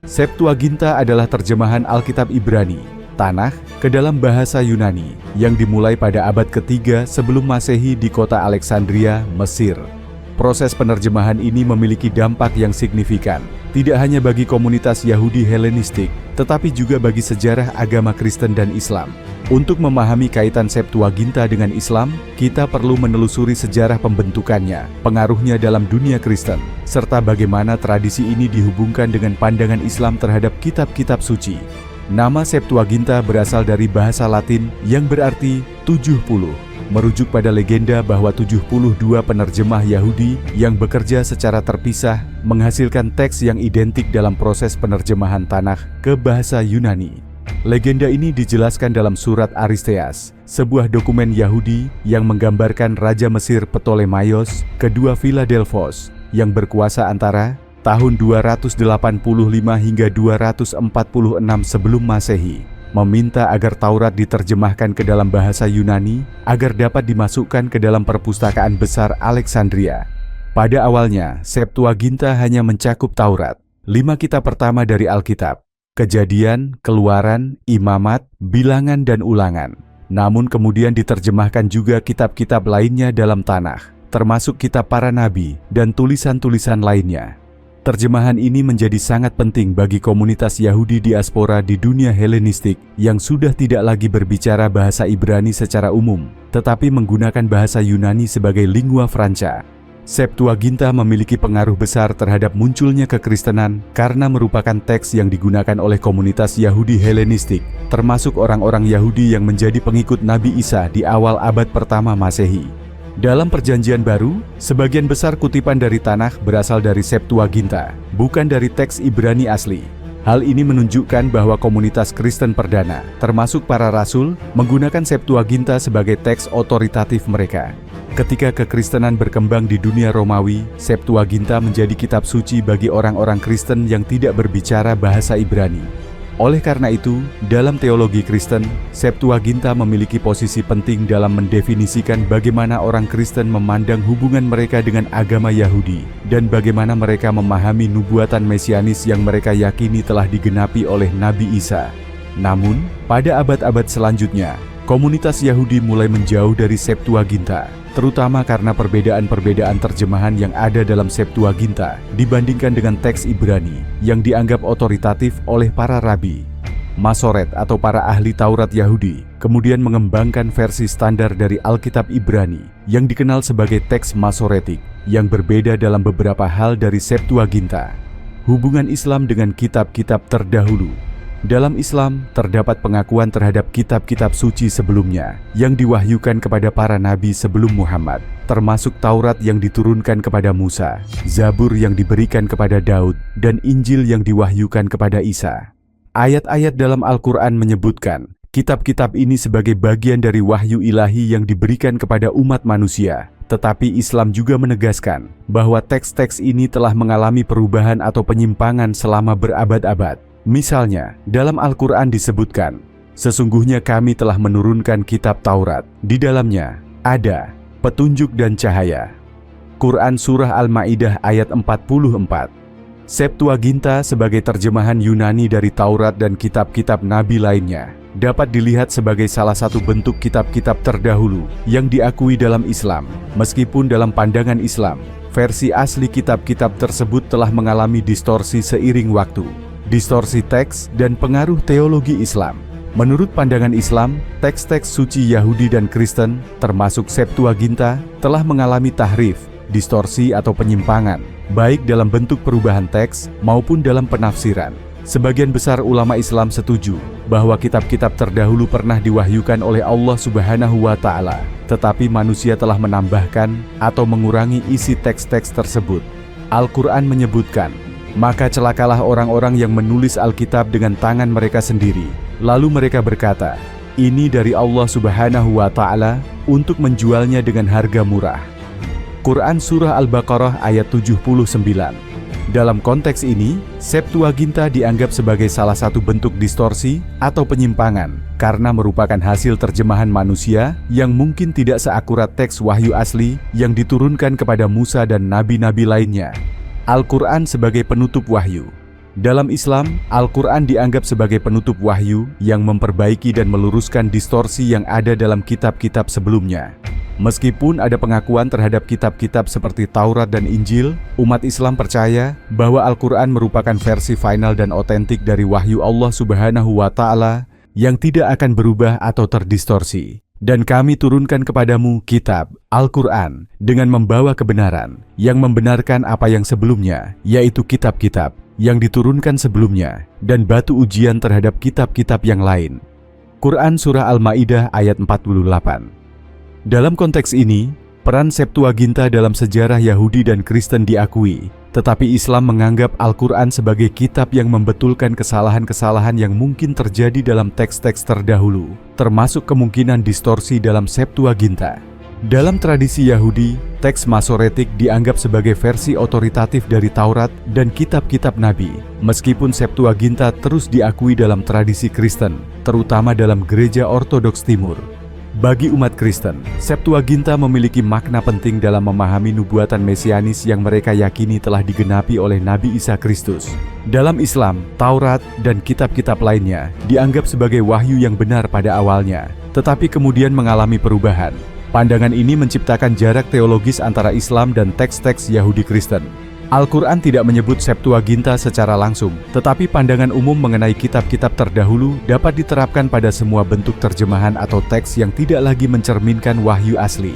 Septuaginta adalah terjemahan Alkitab Ibrani, Tanakh, ke dalam bahasa Yunani yang dimulai pada abad ketiga sebelum Masehi di kota Alexandria, Mesir. Proses penerjemahan ini memiliki dampak yang signifikan, tidak hanya bagi komunitas Yahudi Helenistik, tetapi juga bagi sejarah agama Kristen dan Islam. Untuk memahami kaitan Septuaginta dengan Islam, kita perlu menelusuri sejarah pembentukannya, pengaruhnya dalam dunia Kristen, serta bagaimana tradisi ini dihubungkan dengan pandangan Islam terhadap kitab-kitab suci. Nama Septuaginta berasal dari bahasa Latin yang berarti 70, merujuk pada legenda bahwa 72 penerjemah Yahudi yang bekerja secara terpisah menghasilkan teks yang identik dalam proses penerjemahan Tanakh ke bahasa Yunani. Legenda ini dijelaskan dalam surat Aristeas, sebuah dokumen Yahudi yang menggambarkan Raja Mesir Ptolemaios kedua Filadelfos yang berkuasa antara tahun 285 hingga 246 sebelum Masehi, meminta agar Taurat diterjemahkan ke dalam bahasa Yunani agar dapat dimasukkan ke dalam perpustakaan besar Alexandria. Pada awalnya, Septuaginta hanya mencakup Taurat, 5 kitab pertama dari Alkitab, Kejadian, Keluaran, Imamat, Bilangan, dan Ulangan. Namun kemudian diterjemahkan juga kitab-kitab lainnya dalam Tanakh, termasuk kitab para nabi dan tulisan-tulisan lainnya. Terjemahan ini menjadi sangat penting bagi komunitas Yahudi diaspora di dunia Helenistik yang sudah tidak lagi berbicara bahasa Ibrani secara umum, tetapi menggunakan bahasa Yunani sebagai lingua franca. Septuaginta memiliki pengaruh besar terhadap munculnya kekristenan karena merupakan teks yang digunakan oleh komunitas Yahudi Helenistik, termasuk orang-orang Yahudi yang menjadi pengikut Nabi Isa di awal abad pertama Masehi. Dalam Perjanjian Baru, sebagian besar kutipan dari Tanakh berasal dari Septuaginta, bukan dari teks Ibrani asli. Hal ini menunjukkan bahwa komunitas Kristen perdana, termasuk para rasul, menggunakan Septuaginta sebagai teks otoritatif mereka. Ketika kekristenan berkembang di dunia Romawi, Septuaginta menjadi kitab suci bagi orang-orang Kristen yang tidak berbicara bahasa Ibrani. Oleh karena itu, dalam teologi Kristen, Septuaginta memiliki posisi penting dalam mendefinisikan bagaimana orang Kristen memandang hubungan mereka dengan agama Yahudi dan bagaimana mereka memahami nubuatan mesianis yang mereka yakini telah digenapi oleh Nabi Isa. Namun, pada abad-abad selanjutnya, komunitas Yahudi mulai menjauh dari Septuaginta, terutama karena perbedaan-perbedaan terjemahan yang ada dalam Septuaginta dibandingkan dengan teks Ibrani yang dianggap otoritatif oleh para rabi. Masoret atau para ahli Taurat Yahudi kemudian mengembangkan versi standar dari Alkitab Ibrani yang dikenal sebagai teks Masoretik yang berbeda dalam beberapa hal dari Septuaginta. Hubungan Islam dengan kitab-kitab terdahulu. Dalam Islam, terdapat pengakuan terhadap kitab-kitab suci sebelumnya yang diwahyukan kepada para nabi sebelum Muhammad, termasuk Taurat yang diturunkan kepada Musa, Zabur yang diberikan kepada Daud, dan Injil yang diwahyukan kepada Isa. Ayat-ayat dalam Al-Quran menyebutkan kitab-kitab ini sebagai bagian dari wahyu ilahi yang diberikan kepada umat manusia. Tetapi Islam juga menegaskan bahwa teks-teks ini telah mengalami perubahan atau penyimpangan selama berabad-abad. Misalnya, dalam Al-Quran disebutkan, sesungguhnya kami telah menurunkan kitab Taurat. Di dalamnya ada petunjuk dan cahaya. Quran Surah Al-Ma'idah ayat 44. Septuaginta sebagai terjemahan Yunani dari Taurat dan kitab-kitab nabi lainnya dapat dilihat sebagai salah satu bentuk kitab-kitab terdahulu yang diakui dalam Islam. Meskipun dalam pandangan Islam, versi asli kitab-kitab tersebut telah mengalami distorsi seiring waktu. Distorsi teks dan pengaruh teologi Islam. Menurut pandangan Islam, teks-teks suci Yahudi dan Kristen, termasuk Septuaginta, telah mengalami tahrif, distorsi atau penyimpangan, baik dalam bentuk perubahan teks maupun dalam penafsiran. Sebagian besar ulama Islam setuju bahwa kitab-kitab terdahulu pernah diwahyukan oleh Allah Subhanahu wa Ta'ala, tetapi manusia telah menambahkan atau mengurangi isi teks-teks tersebut. Al-Quran menyebutkan, maka celakalah orang-orang yang menulis Alkitab dengan tangan mereka sendiri. Lalu mereka berkata, ini dari Allah Subhanahu wa Ta'ala untuk menjualnya dengan harga murah. Quran Surah Al-Baqarah ayat 79. Dalam konteks ini, Septuaginta dianggap sebagai salah satu bentuk distorsi atau penyimpangan karena merupakan hasil terjemahan manusia yang mungkin tidak seakurat teks wahyu asli yang diturunkan kepada Musa dan nabi-nabi lainnya. Al-Quran sebagai penutup wahyu. Dalam Islam, Al-Quran dianggap sebagai penutup wahyu yang memperbaiki dan meluruskan distorsi yang ada dalam kitab-kitab sebelumnya. Meskipun ada pengakuan terhadap kitab-kitab seperti Taurat dan Injil, umat Islam percaya bahwa Al-Quran merupakan versi final dan otentik dari wahyu Allah Subhanahu wa Ta'ala yang tidak akan berubah atau terdistorsi. Dan kami turunkan kepadamu kitab, Al-Quran, dengan membawa kebenaran yang membenarkan apa yang sebelumnya, yaitu kitab-kitab yang diturunkan sebelumnya, dan batu ujian terhadap kitab-kitab yang lain. Quran Surah Al-Ma'idah ayat 48. Dalam konteks ini, peran Septuaginta dalam sejarah Yahudi dan Kristen diakui, tetapi Islam menganggap Al-Quran sebagai kitab yang membetulkan kesalahan-kesalahan yang mungkin terjadi dalam teks-teks terdahulu, termasuk kemungkinan distorsi dalam Septuaginta. Dalam tradisi Yahudi, teks Masoretik dianggap sebagai versi otoritatif dari Taurat dan kitab-kitab Nabi, meskipun Septuaginta terus diakui dalam tradisi Kristen, terutama dalam Gereja Ortodoks Timur. Bagi umat Kristen, Septuaginta memiliki makna penting dalam memahami nubuatan mesianis yang mereka yakini telah digenapi oleh Nabi Isa Kristus. Dalam Islam, Taurat dan kitab-kitab lainnya dianggap sebagai wahyu yang benar pada awalnya, tetapi kemudian mengalami perubahan. Pandangan ini menciptakan jarak teologis antara Islam dan teks-teks Yahudi Kristen. Al-Quran tidak menyebut Septuaginta secara langsung, tetapi pandangan umum mengenai kitab-kitab terdahulu dapat diterapkan pada semua bentuk terjemahan atau teks yang tidak lagi mencerminkan wahyu asli.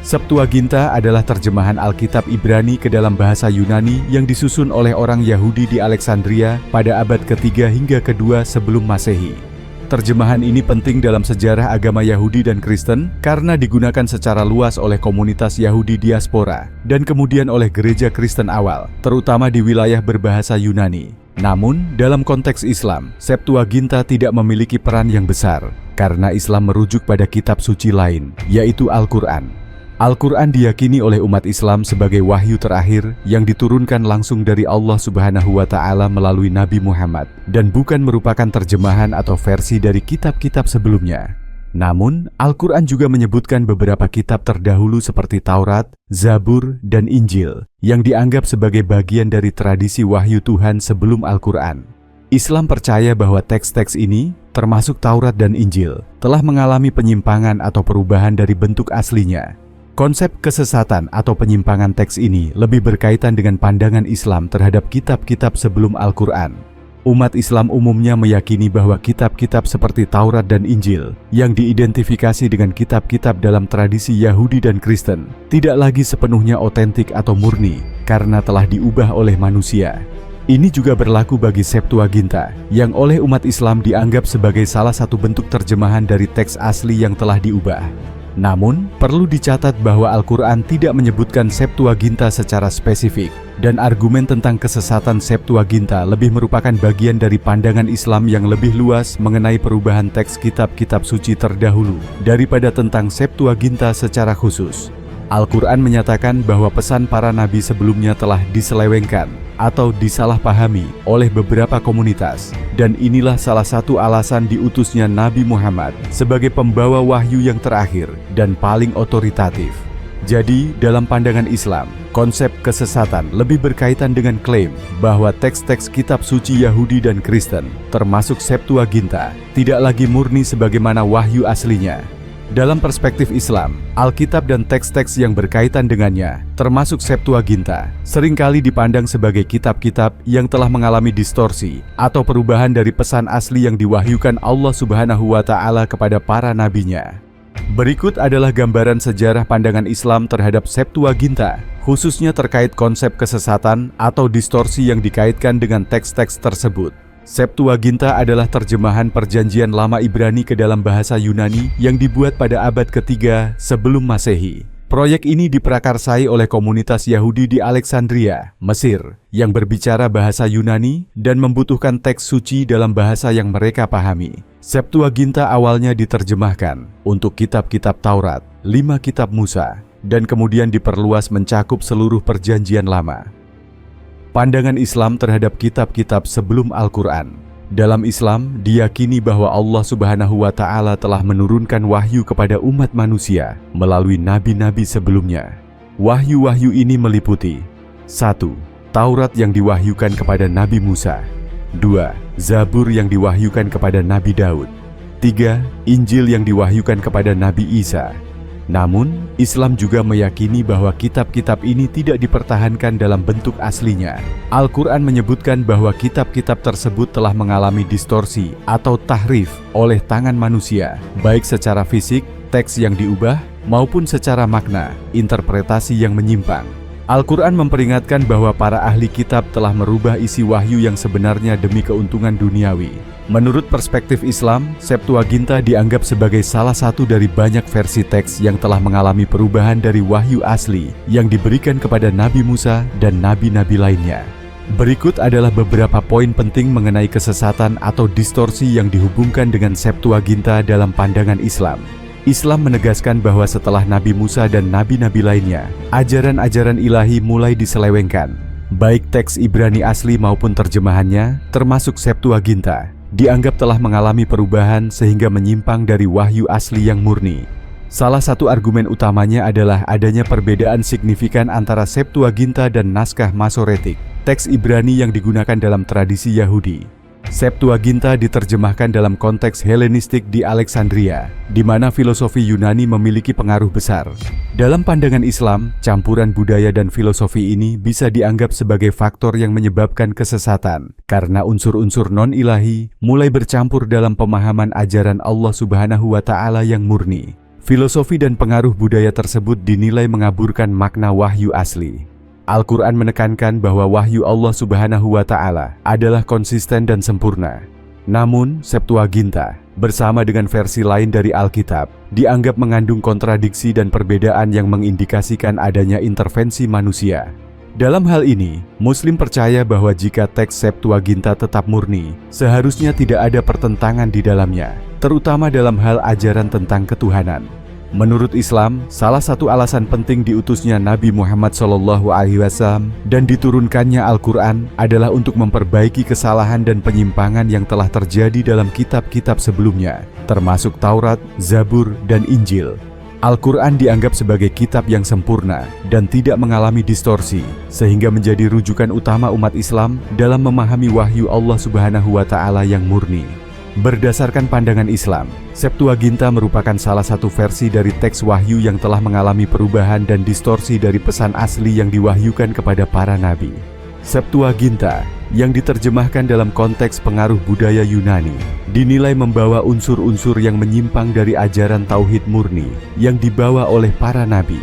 Septuaginta adalah terjemahan Alkitab Ibrani ke dalam bahasa Yunani yang disusun oleh orang Yahudi di Alexandria pada abad ke-3 hingga ke-2 sebelum Masehi. Terjemahan ini penting dalam sejarah agama Yahudi dan Kristen karena digunakan secara luas oleh komunitas Yahudi diaspora dan kemudian oleh gereja Kristen awal, terutama di wilayah berbahasa Yunani. Namun, dalam konteks Islam, Septuaginta tidak memiliki peran yang besar karena Islam merujuk pada kitab suci lain, yaitu Al-Quran. Al-Quran diyakini oleh umat Islam sebagai wahyu terakhir yang diturunkan langsung dari Allah Subhanahu wa Ta'ala melalui Nabi Muhammad dan bukan merupakan terjemahan atau versi dari kitab-kitab sebelumnya. Namun, Al-Quran juga menyebutkan beberapa kitab terdahulu seperti Taurat, Zabur, dan Injil yang dianggap sebagai bagian dari tradisi wahyu Tuhan sebelum Al-Quran. Islam percaya bahwa teks-teks ini, termasuk Taurat dan Injil, telah mengalami penyimpangan atau perubahan dari bentuk aslinya. Konsep kesesatan atau penyimpangan teks ini lebih berkaitan dengan pandangan Islam terhadap kitab-kitab sebelum Al-Quran. Umat Islam umumnya meyakini bahwa kitab-kitab seperti Taurat dan Injil yang diidentifikasi dengan kitab-kitab dalam tradisi Yahudi dan Kristen tidak lagi sepenuhnya otentik atau murni karena telah diubah oleh manusia. Ini juga berlaku bagi Septuaginta yang oleh umat Islam dianggap sebagai salah satu bentuk terjemahan dari teks asli yang telah diubah. Namun, perlu dicatat bahwa Al-Quran tidak menyebutkan Septuaginta secara spesifik, dan argumen tentang kesesatan Septuaginta lebih merupakan bagian dari pandangan Islam yang lebih luas mengenai perubahan teks kitab-kitab suci terdahulu daripada tentang Septuaginta secara khusus. Al-Quran menyatakan bahwa pesan para nabi sebelumnya telah diselewengkan atau disalahpahami oleh beberapa komunitas, dan inilah salah satu alasan diutusnya Nabi Muhammad sebagai pembawa wahyu yang terakhir dan paling otoritatif. Jadi, dalam pandangan Islam, konsep kesesatan lebih berkaitan dengan klaim bahwa teks-teks kitab suci Yahudi dan Kristen, termasuk Septuaginta, tidak lagi murni sebagaimana wahyu aslinya. Dalam perspektif Islam, Alkitab dan teks-teks yang berkaitan dengannya, termasuk Septuaginta, seringkali dipandang sebagai kitab-kitab yang telah mengalami distorsi atau perubahan dari pesan asli yang diwahyukan Allah Subhanahu wa Ta'ala kepada para nabinya. Berikut adalah gambaran sejarah pandangan Islam terhadap Septuaginta, khususnya terkait konsep kesesatan atau distorsi yang dikaitkan dengan teks-teks tersebut. Septuaginta adalah terjemahan Perjanjian Lama Ibrani ke dalam bahasa Yunani yang dibuat pada abad ke-3 sebelum Masehi. Proyek ini diprakarsai oleh komunitas Yahudi di Alexandria, Mesir, yang berbicara bahasa Yunani dan membutuhkan teks suci dalam bahasa yang mereka pahami. Septuaginta awalnya diterjemahkan untuk kitab-kitab Taurat, 5 kitab Musa, dan kemudian diperluas mencakup seluruh Perjanjian Lama. Pandangan Islam terhadap kitab-kitab sebelum Al-Quran. Dalam Islam, diyakini bahwa Allah Subhanahu wa Ta'ala telah menurunkan wahyu kepada umat manusia melalui nabi-nabi sebelumnya. Wahyu-wahyu ini meliputi 1. Taurat yang diwahyukan kepada Nabi Musa, 2. Zabur yang diwahyukan kepada Nabi Daud. 3. Injil yang diwahyukan kepada Nabi Isa. Namun, Islam juga meyakini bahwa kitab-kitab ini tidak dipertahankan dalam bentuk aslinya. Al-Quran menyebutkan bahwa kitab-kitab tersebut telah mengalami distorsi atau tahrif oleh tangan manusia, baik secara fisik, teks yang diubah, maupun secara makna, interpretasi yang menyimpang. Al-Quran memperingatkan bahwa para ahli kitab telah merubah isi wahyu yang sebenarnya demi keuntungan duniawi. Menurut perspektif Islam, Septuaginta dianggap sebagai salah satu dari banyak versi teks yang telah mengalami perubahan dari wahyu asli yang diberikan kepada Nabi Musa dan nabi-nabi lainnya. Berikut adalah beberapa poin penting mengenai kesesatan atau distorsi yang dihubungkan dengan Septuaginta dalam pandangan Islam. Islam menegaskan bahwa setelah Nabi Musa dan nabi-nabi lainnya, ajaran-ajaran ilahi mulai diselewengkan. Baik teks Ibrani asli maupun terjemahannya, termasuk Septuaginta, dianggap telah mengalami perubahan sehingga menyimpang dari wahyu asli yang murni. Salah satu argumen utamanya adalah adanya perbedaan signifikan antara Septuaginta dan naskah Masoretik, teks Ibrani yang digunakan dalam tradisi Yahudi. Septuaginta diterjemahkan dalam konteks Helenistik di Alexandria, di mana filosofi Yunani memiliki pengaruh besar. Dalam pandangan Islam, campuran budaya dan filosofi ini bisa dianggap sebagai faktor yang menyebabkan kesesatan, karena unsur-unsur non-ilahi mulai bercampur dalam pemahaman ajaran Allah Subhanahu wa Ta'ala yang murni. Filosofi dan pengaruh budaya tersebut dinilai mengaburkan makna wahyu asli. Al-Quran menekankan bahwa wahyu Allah Subhanahu wa Ta'ala adalah konsisten dan sempurna. Namun, Septuaginta bersama dengan versi lain dari Alkitab dianggap mengandung kontradiksi dan perbedaan yang mengindikasikan adanya intervensi manusia. Dalam hal ini, Muslim percaya bahwa jika teks Septuaginta tetap murni, seharusnya tidak ada pertentangan di dalamnya, terutama dalam hal ajaran tentang ketuhanan. Menurut Islam, salah satu alasan penting diutusnya Nabi Muhammad SAW dan diturunkannya Al-Quran adalah untuk memperbaiki kesalahan dan penyimpangan yang telah terjadi dalam kitab-kitab sebelumnya, termasuk Taurat, Zabur, dan Injil. Al-Quran dianggap sebagai kitab yang sempurna dan tidak mengalami distorsi, sehingga menjadi rujukan utama umat Islam dalam memahami wahyu Allah Subhanahu wa Ta'ala yang murni. Berdasarkan pandangan Islam, Septuaginta merupakan salah satu versi dari teks wahyu yang telah mengalami perubahan dan distorsi dari pesan asli yang diwahyukan kepada para nabi. Septuaginta, yang diterjemahkan dalam konteks pengaruh budaya Yunani, dinilai membawa unsur-unsur yang menyimpang dari ajaran tauhid murni yang dibawa oleh para nabi.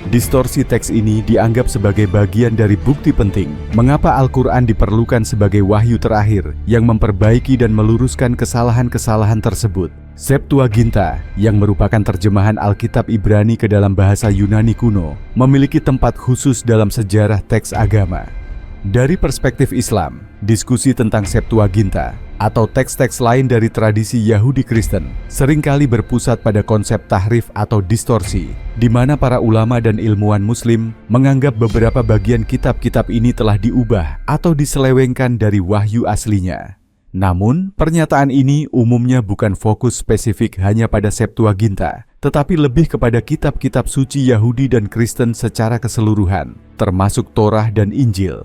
Distorsi teks ini dianggap sebagai bagian dari bukti penting mengapa Al-Quran diperlukan sebagai wahyu terakhir yang memperbaiki dan meluruskan kesalahan-kesalahan tersebut. Septuaginta, yang merupakan terjemahan Alkitab Ibrani ke dalam bahasa Yunani kuno, memiliki tempat khusus dalam sejarah teks agama. Dari perspektif Islam, diskusi tentang Septuaginta atau teks-teks lain dari tradisi Yahudi Kristen seringkali berpusat pada konsep tahrif atau distorsi, di mana para ulama dan ilmuwan Muslim menganggap beberapa bagian kitab-kitab ini telah diubah atau diselewengkan dari wahyu aslinya. Namun, pernyataan ini umumnya bukan fokus spesifik hanya pada Septuaginta, tetapi lebih kepada kitab-kitab suci Yahudi dan Kristen secara keseluruhan, termasuk Torah dan Injil.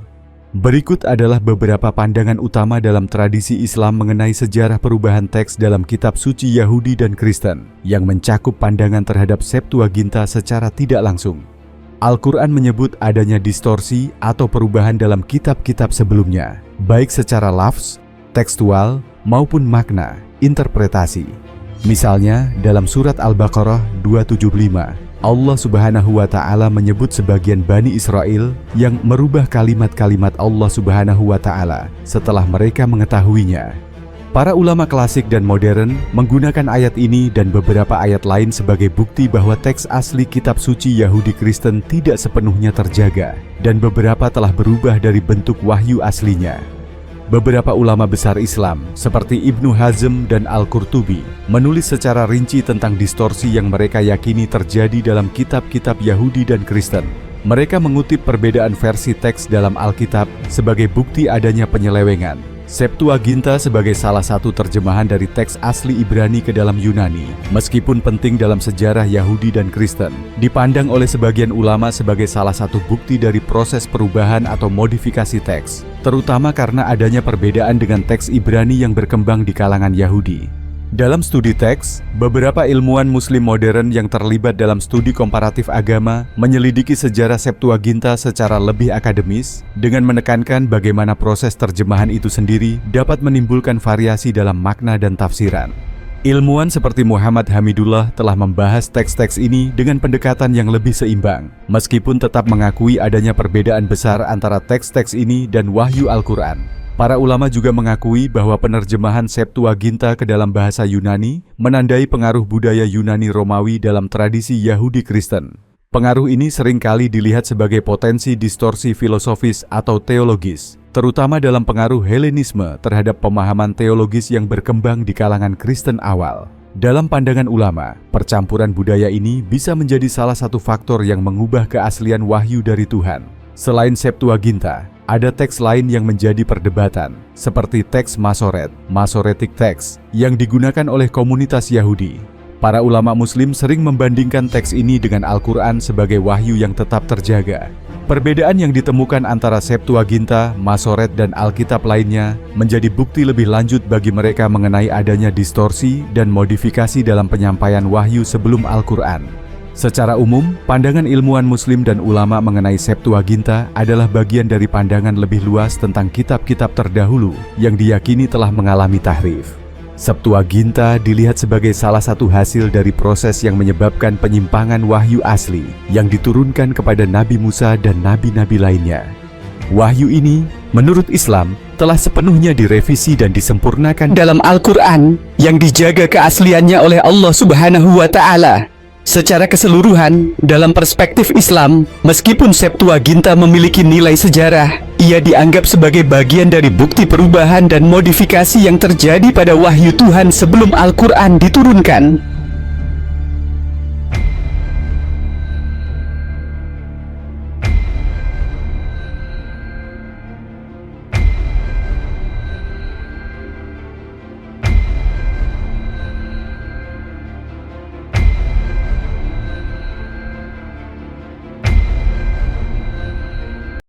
Berikut adalah beberapa pandangan utama dalam tradisi Islam mengenai sejarah perubahan teks dalam kitab suci Yahudi dan Kristen yang mencakup pandangan terhadap Septuaginta secara tidak langsung. Al-Quran menyebut adanya distorsi atau perubahan dalam kitab-kitab sebelumnya, baik secara lafz, tekstual, maupun makna, interpretasi. Misalnya, dalam surat Al-Baqarah 275, Allah Subhanahu wa Ta'ala menyebut sebagian Bani Israel yang merubah kalimat-kalimat Allah Subhanahu wa Ta'ala setelah mereka mengetahuinya. Para ulama klasik dan modern menggunakan ayat ini dan beberapa ayat lain sebagai bukti bahwa teks asli kitab suci Yahudi Kristen tidak sepenuhnya terjaga dan beberapa telah berubah dari bentuk wahyu aslinya. Beberapa ulama besar Islam seperti Ibnu Hazm dan Al-Qurtubi menulis secara rinci tentang distorsi yang mereka yakini terjadi dalam kitab-kitab Yahudi dan Kristen. Mereka mengutip perbedaan versi teks dalam Alkitab sebagai bukti adanya penyelewengan, Septuaginta sebagai salah satu terjemahan dari teks asli Ibrani ke dalam Yunani, meskipun penting dalam sejarah Yahudi dan Kristen, dipandang oleh sebagian ulama sebagai salah satu bukti dari proses perubahan atau modifikasi teks, terutama karena adanya perbedaan dengan teks Ibrani yang berkembang di kalangan Yahudi. Dalam studi teks, beberapa ilmuwan Muslim modern yang terlibat dalam studi komparatif agama menyelidiki sejarah Septuaginta secara lebih akademis dengan menekankan bagaimana proses terjemahan itu sendiri dapat menimbulkan variasi dalam makna dan tafsiran. Ilmuwan seperti Muhammad Hamidullah telah membahas teks-teks ini dengan pendekatan yang lebih seimbang, meskipun tetap mengakui adanya perbedaan besar antara teks-teks ini dan wahyu Al-Quran. Para ulama juga mengakui bahwa penerjemahan Septuaginta ke dalam bahasa Yunani menandai pengaruh budaya Yunani Romawi dalam tradisi Yahudi Kristen. Pengaruh ini seringkali dilihat sebagai potensi distorsi filosofis atau teologis, terutama dalam pengaruh Helenisme terhadap pemahaman teologis yang berkembang di kalangan Kristen awal. Dalam pandangan ulama, percampuran budaya ini bisa menjadi salah satu faktor yang mengubah keaslian wahyu dari Tuhan. Selain Septuaginta, ada teks lain yang menjadi perdebatan, seperti teks Masoret, Masoretic Text, yang digunakan oleh komunitas Yahudi. Para ulama Muslim sering membandingkan teks ini dengan Al-Quran sebagai wahyu yang tetap terjaga. Perbedaan yang ditemukan antara Septuaginta, Masoret, dan Alkitab lainnya menjadi bukti lebih lanjut bagi mereka mengenai adanya distorsi dan modifikasi dalam penyampaian wahyu sebelum Al-Quran. Secara umum, pandangan ilmuwan Muslim dan ulama mengenai Septuaginta adalah bagian dari pandangan lebih luas tentang kitab-kitab terdahulu yang diyakini telah mengalami tahrif. Septuaginta dilihat sebagai salah satu hasil dari proses yang menyebabkan penyimpangan wahyu asli yang diturunkan kepada Nabi Musa dan nabi-nabi lainnya. Wahyu ini, menurut Islam, telah sepenuhnya direvisi dan disempurnakan dalam Al-Quran yang dijaga keasliannya oleh Allah Subhanahu wa Ta'ala. Secara keseluruhan, dalam perspektif Islam, meskipun Septuaginta memiliki nilai sejarah, ia dianggap sebagai bagian dari bukti perubahan dan modifikasi yang terjadi pada wahyu Tuhan sebelum Al-Quran diturunkan.